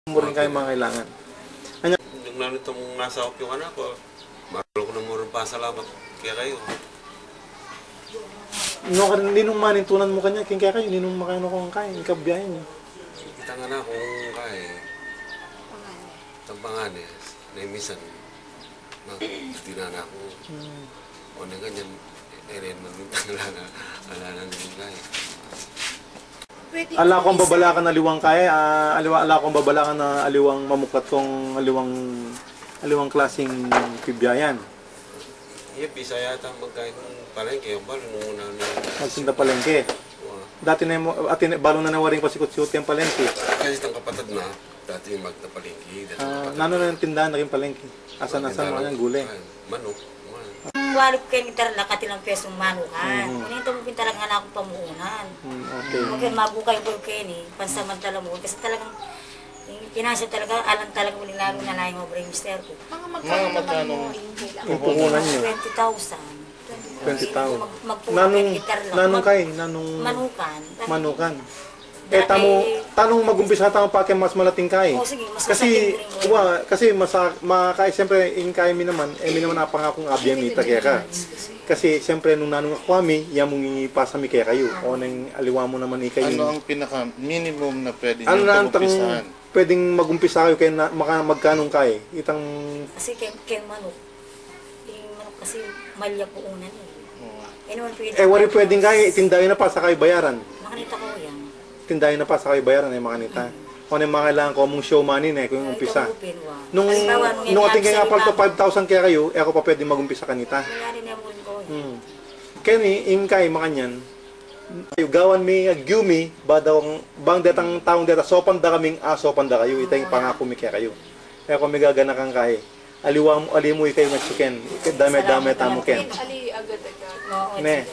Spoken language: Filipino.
mo rin kayo mga kailangan. Ano? Yung nanito mong nasa op yung anak ko, maralo ko na mo rin pasalamat kaya kayo. Ninong manintunan mo kanya, kaya kayo, ninong makano kong kain, ikabiyahin niyo. Kita nga na kung kaya, tampanganes, na imisan, tinana ko. O na ganyan, eren man yung tanglana, ala na yung kaya. Ala kong babalakan na aliwang kaya, ala kong babalakan na aliwang mamuklat kong aliwang klaseng pibiyayan. Iya, bisa yata magkain ng palengke, yung balo nung una na. Magsinda palengke. Dati na balong na nawaring pasikot-sikot yung palengke. Kasi itong kapatid na, dati yung magta-palengke. Nano na yung tindahan na yung palengke? Asan-asan mo kanyang gulay? Manok. Walip kayo ngitar lakati ng pesong manukan. Kunito mo pintalang nga na akong pamuunan. Okay. Huwag mabukay po kayo ni, pansamantala mo. Kasi talagang, pinasya talaga, alam talaga mo lalo na na yung obrang mister ko. Mga magkano Yung pungunan nyo? 20,000. 20,000. Nanong kayo? Manukan. Manukan. Tanong mag-umpisa tayo pa mas malating kay. Oo, sige, mas Kasi malating rin kasi siyempre in kay mi naman napangakong abyan mi kaya ka. Kasi siyempre nung nanong ako kami, yamong ipasa mi kaya kayo. O nang aliwa mo naman ikayo. Ano ang pinaka minimum na pwede Ano nyo na ang pag-umpisahan? pwedeng mag-umpisa kayo kaya magkanong kay? Itang Kasi kay manok. Yung manok kasi malya po unan eh. wari pwedeng kay itindahin na pa sa kayo bayaran. Makanita ko yan. Tindahin na pa sa kayo bayaran ay makanita. O nang mga kailangan ko mong show money na kung umpisa. Nung ating nga palto 5,000 kaya kayo, ako pa pwede mag-umpisa kanita. Mayari na mo ko. Kaya ni, kay makanyan, gawan mi, gyumi, bang datang taong data, sopan da kaming sopan da kayo, itay pangako mi kaya kayo. Kaya kung may gagana kang kay, alimu kayo Mexican, dame-dame tamo ken. Ali agad-agad. Ne,